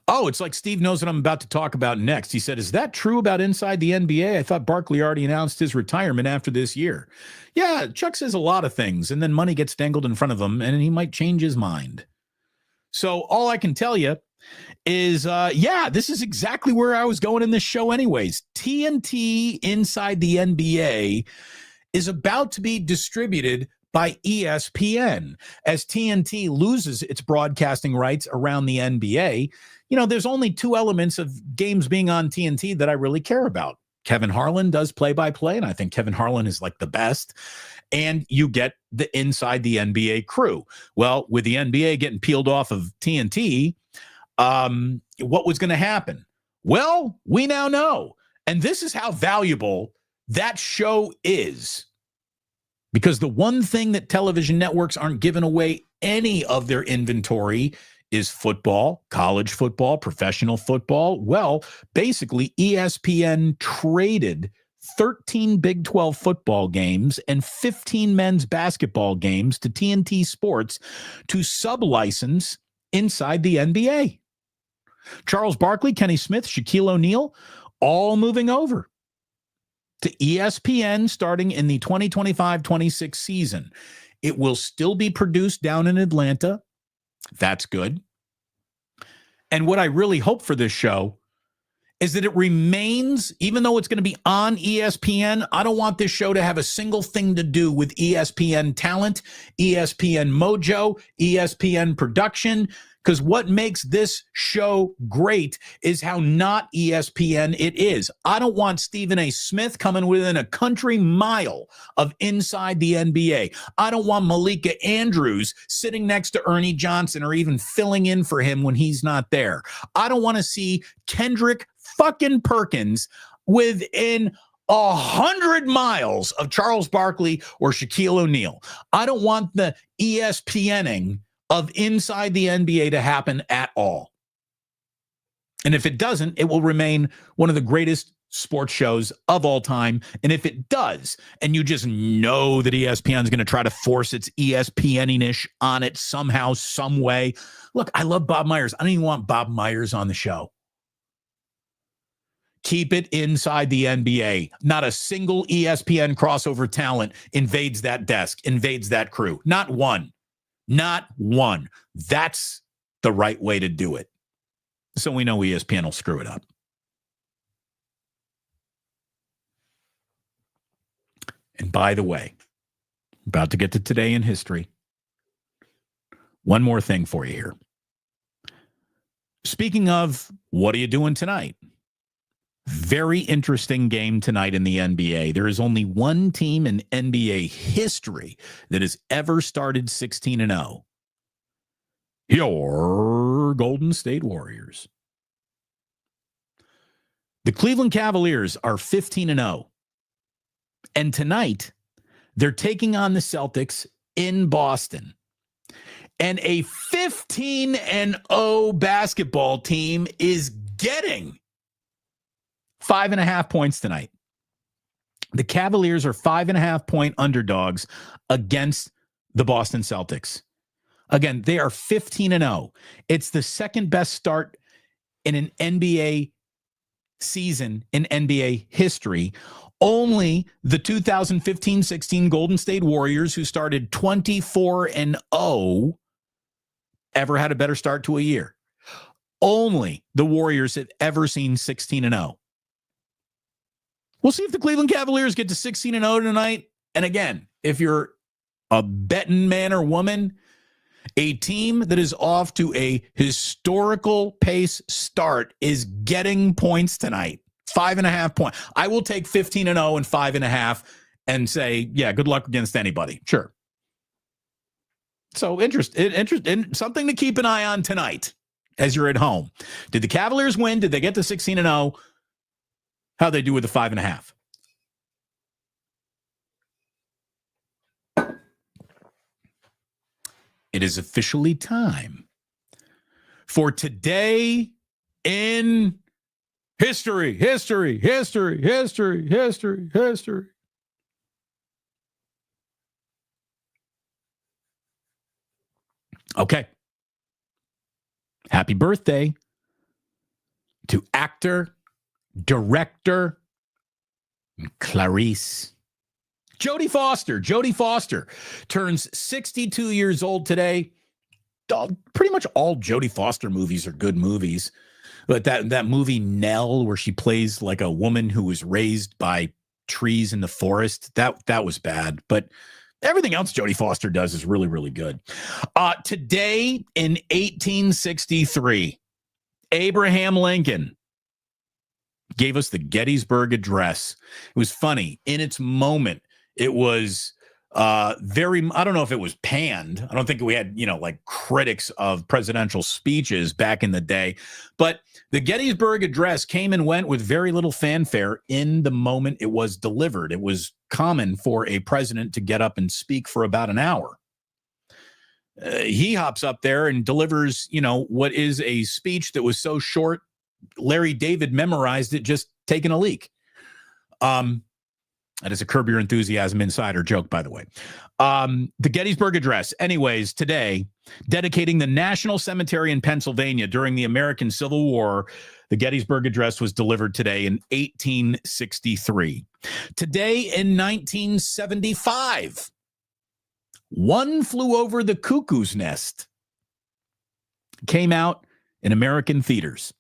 Oh, it's like Steve knows what I'm about to talk about next. He said, is that true about inside the NBA? I thought Barkley already announced his retirement after this year. Yeah, Chuck says a lot of things, and then money gets dangled in front of him, and he might change his mind. So all I can tell you is, this is exactly where I was going in this show anyways. TNT Inside the NBA is about to be distributed by ESPN. As TNT loses its broadcasting rights around the NBA, there's only two elements of games being on TNT that I really care about. Kevin Harlan does play-by-play, and I think Kevin Harlan is like the best. And you get the Inside the NBA crew. Well, with the NBA getting peeled off of TNT, what was going to happen? Well, we now know. And this is how valuable that show is. Because the one thing that television networks aren't giving away any of their inventory is football, college football, professional football. Well, basically, ESPN traded 13 Big 12 football games and 15 men's basketball games to TNT Sports to sublicense Inside the NBA. Charles Barkley, Kenny Smith, Shaquille O'Neal, all moving over to ESPN starting in the 2025-26 season. It will still be produced down in Atlanta. That's good. And what I really hope for this show is that it remains, even though it's going to be on ESPN, I don't want this show to have a single thing to do with ESPN talent, ESPN mojo, ESPN production, because what makes this show great is how not ESPN it is. I don't want Stephen A. Smith coming within a country mile of Inside the NBA. I don't want Malika Andrews sitting next to Ernie Johnson or even filling in for him when he's not there. I don't want to see Kendrick fucking Perkins within 100 miles of Charles Barkley or Shaquille O'Neal. I don't want the ESPNing of Inside the NBA to happen at all. And if it doesn't, it will remain one of the greatest sports shows of all time. And if it does, and you just know that ESPN is going to try to force its ESPN-ish on it somehow, some way. Look, I love Bob Myers. I don't even want Bob Myers on the show. Keep it inside the NBA. Not a single ESPN crossover talent invades that desk, invades that crew. Not one. Not one. That's the right way to do it. So we know ESPN will screw it up. And by the way, about to get to today in history. One more thing for you here. Speaking of, what are you doing tonight? Very interesting game tonight in the NBA. There is only one team in NBA history that has ever started 16-0. Your Golden State Warriors. The Cleveland Cavaliers are 15-0. And tonight, they're taking on the Celtics in Boston. And a 15-0 basketball team is getting 5.5 points tonight. The Cavaliers are 5.5-point underdogs against the Boston Celtics. Again, they are 15-0. It's the second best start in an NBA season in NBA history. Only the 2015-16 Golden State Warriors, who started 24-0, ever had a better start to a year. Only the Warriors have ever seen 16-0. We'll see if the Cleveland Cavaliers get to 16-0 tonight. And again, if you're a betting man or woman, a team that is off to a historical pace start is getting points tonight. 5.5 points. I will take 15-0 and 5.5 and say, yeah, good luck against anybody. Sure. So interest, something to keep an eye on tonight as you're at home. Did the Cavaliers win? Did they get to 16-0? How'd they do with the 5.5? It is officially time for Today in History. Okay. Happy birthday to actor, director, Clarice. Jodie Foster turns 62 years old today. Pretty much all Jodie Foster movies are good movies. But that movie Nell, where she plays like a woman who was raised by trees in the forest, that was bad. But everything else Jodie Foster does is really, really good. Today in 1863, Abraham Lincoln gave us the Gettysburg Address. It was funny. In its moment, it was I don't know if it was panned. I don't think we had, like critics of presidential speeches back in the day. But the Gettysburg Address came and went with very little fanfare in the moment it was delivered. It was common for a president to get up and speak for about an hour. He hops up there and delivers, what is a speech that was so short, Larry David memorized it just taking a leak. That is a Curb Your Enthusiasm insider joke, by the way. The Gettysburg Address. Anyways, today, dedicating the National Cemetery in Pennsylvania during the American Civil War, the Gettysburg Address was delivered today in 1863. Today in 1975, One Flew Over the Cuckoo's Nest came out in American theaters.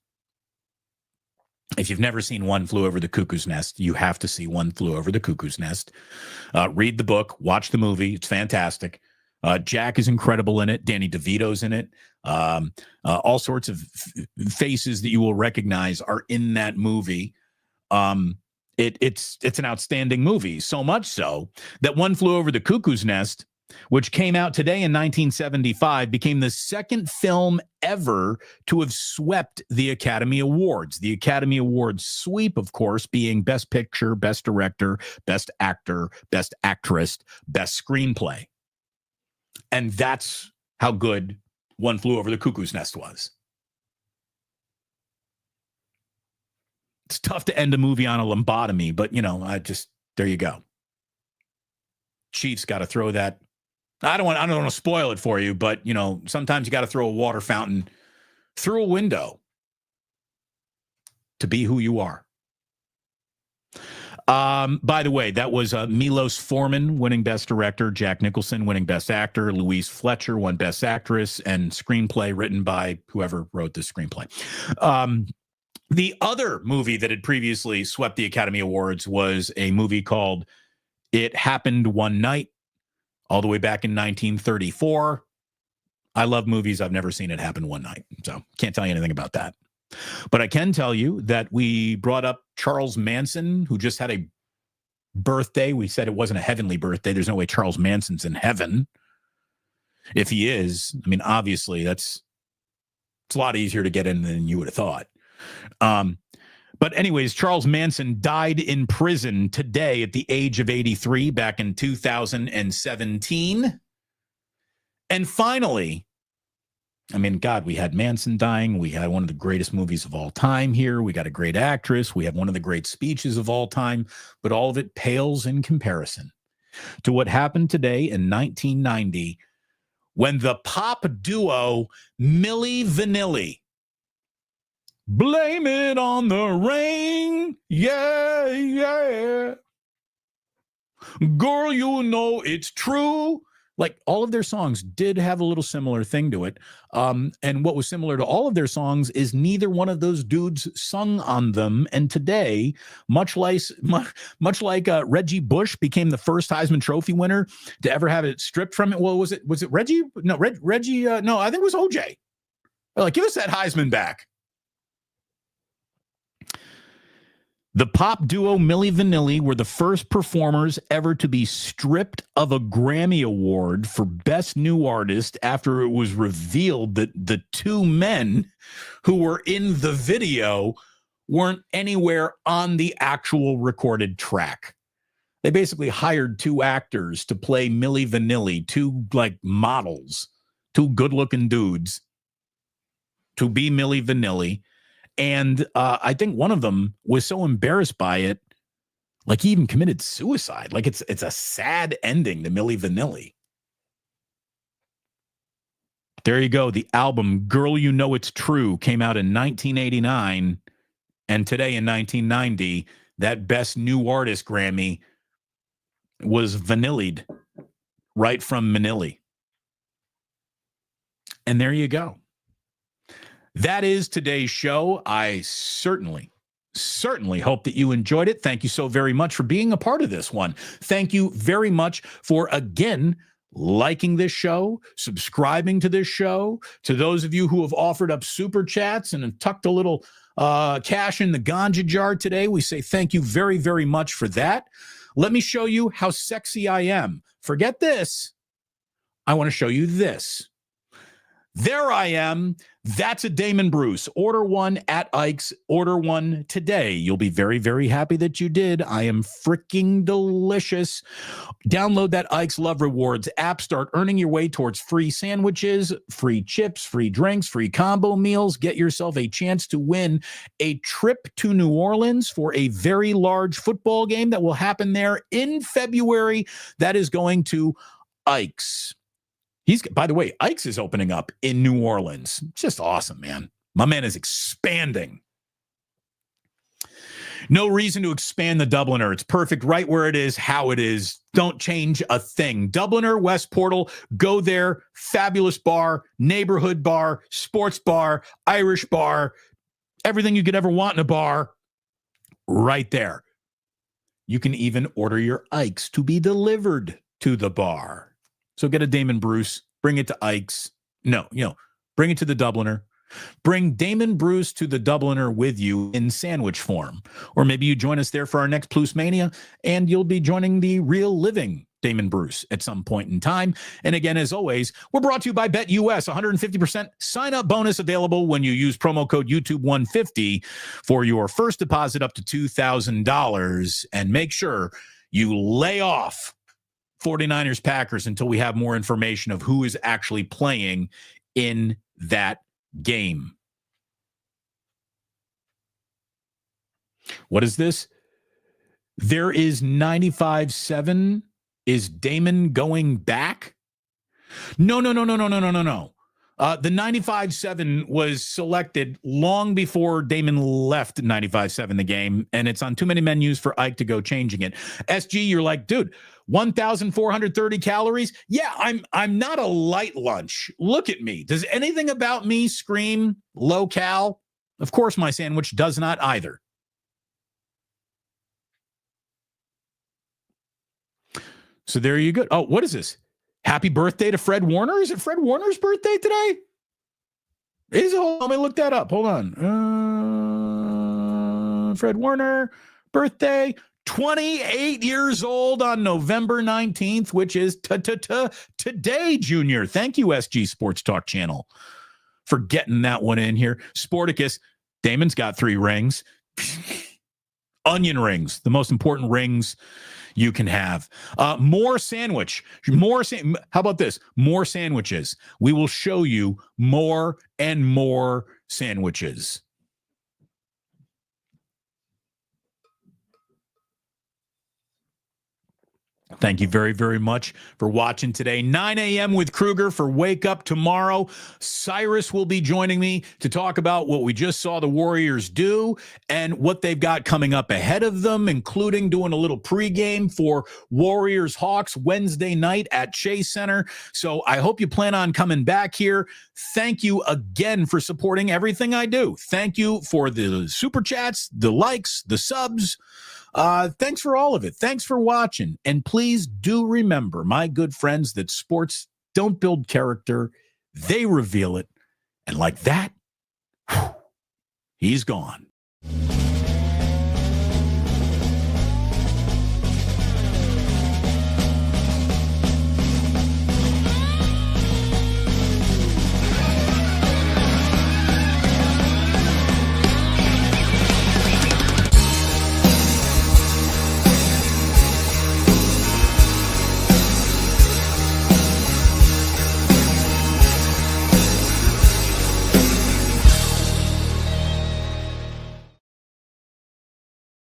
If you've never seen One Flew Over the Cuckoo's Nest, you have to see One Flew Over the Cuckoo's Nest. Read the book, watch the movie. It's fantastic. Jack is incredible in it. Danny DeVito's in it. All sorts of faces that you will recognize are in that movie. It's an outstanding movie, so much so that One Flew Over the Cuckoo's Nest, which came out today in 1975, became the second film ever to have swept the Academy Awards. The Academy Awards sweep, of course, being Best Picture, Best Director, Best Actor, Best Actress, Best Screenplay. And that's how good One Flew Over the Cuckoo's Nest was. It's tough to end a movie on a lobotomy, but, there you go. Chiefs got to throw that. I don't want to spoil it for you, but, sometimes you got to throw a water fountain through a window to be who you are. By the way, that was Milos Forman winning Best Director, Jack Nicholson winning Best Actor, Louise Fletcher won Best Actress, and screenplay written by whoever wrote this screenplay. The other movie that had previously swept the Academy Awards was a movie called It Happened One Night, all the way back in 1934. I love movies. I've never seen it happen one night, so can't tell you anything about that. But I can tell you that we brought up Charles Manson, who just had a birthday. We said it wasn't a heavenly birthday. There's no way Charles Manson's in heaven. If he is, obviously it's a lot easier to get in than you would have thought. But anyways, Charles Manson died in prison today at the age of 83 back in 2017. And finally, we had Manson dying. We had one of the greatest movies of all time here. We got a great actress. We have one of the great speeches of all time, but all of it pales in comparison to what happened today in 1990 when the pop duo Milli Vanilli, blame it on the rain, yeah, yeah. Girl, you know it's true. Like, all of their songs did have a little similar thing to it. And what was similar to all of their songs is neither one of those dudes sung on them. And today, much like Reggie Bush became the first Heisman Trophy winner to ever have it stripped from it. Well, was it Reggie? No, Reggie. No, I think it was OJ. Like, give us that Heisman back. The pop duo Milli Vanilli were the first performers ever to be stripped of a Grammy Award for Best New Artist after it was revealed that the two men who were in the video weren't anywhere on the actual recorded track. They basically hired two actors to play Milli Vanilli, two models, two good-looking dudes to be Milli Vanilli. And I think one of them was so embarrassed by it, he even committed suicide. It's a sad ending to Milli Vanilli. There you go. The album Girl, You Know It's True came out in 1989. And today in 1990, that Best New Artist Grammy was Vanilli'd right from Manili. And there you go. That is today's show. I certainly hope that you enjoyed it. Thank you so very much for being a part of this one. Thank you very much for, again, liking this show, subscribing to this show. To those of you who have offered up super chats and have tucked a little cash in the ganja jar today, we say thank you very, very much for that. Let me show you how sexy I am. Forget this. I want to show you this. There I am. That's a Damon Bruce. Order one at Ike's. Order one today. You'll be very, very happy that you did. I am freaking delicious. Download that Ike's Love Rewards app. Start earning your way towards free sandwiches, free chips, free drinks, free combo meals. Get yourself a chance to win a trip to New Orleans for a very large football game that will happen there in February. That is going to Ike's. By the way, Ike's is opening up in New Orleans. Just awesome, man. My man is expanding. No reason to expand the Dubliner. It's perfect right where it is, how it is. Don't change a thing. Dubliner, West Portal, go there. Fabulous bar, neighborhood bar, sports bar, Irish bar, everything you could ever want in a bar. right there. You can even order your Ike's to be delivered to the bar. So get a Damon Bruce, bring it to Ike's. No, bring it to the Dubliner. Bring Damon Bruce to the Dubliner with you in sandwich form. Or maybe you join us there for our next Plus Mania, and you'll be joining the real living Damon Bruce at some point in time. And again, as always, we're brought to you by BetUS, 150% sign-up bonus available when you use promo code YouTube150 for your first deposit up to $2,000. And make sure you lay off 49ers Packers until we have more information of who is actually playing in that game. What is this? There is 95-7. Is Damon going back? No. The 95-7 was selected long before Damon left 95-7 the game, and it's on too many menus for Ike to go changing it. SG, you're like, dude, 1,430 calories? Yeah, I'm not a light lunch. Look at me. Does anything about me scream low cal? Of course, my sandwich does not either. So there you go. Oh, what is this? Happy birthday to Fred Warner? Is it Fred Warner's birthday today? Let me look that up. Hold on. Fred Warner, birthday, 28 years old on November 19th, which is today, Junior. Thank you, SG Sports Talk Channel, for getting that one in here. Sporticus, Damon's got 3 rings. Onion rings, the most important rings you can have. More sandwich. How about this? More sandwiches. We will show you more and more sandwiches. Thank you very, very much for watching today. 9 a.m. with Kruger for Wake Up tomorrow. Cyrus will be joining me to talk about what we just saw the Warriors do and what they've got coming up ahead of them, including doing a little pregame for Warriors-Hawks Wednesday night at Chase Center. So I hope you plan on coming back here. Thank you again for supporting everything I do. Thank you for the super chats, the likes, the subs. Thanks for all of it. Thanks for watching. And please do remember, my good friends, that sports don't build character. They reveal it. And like that, he's gone.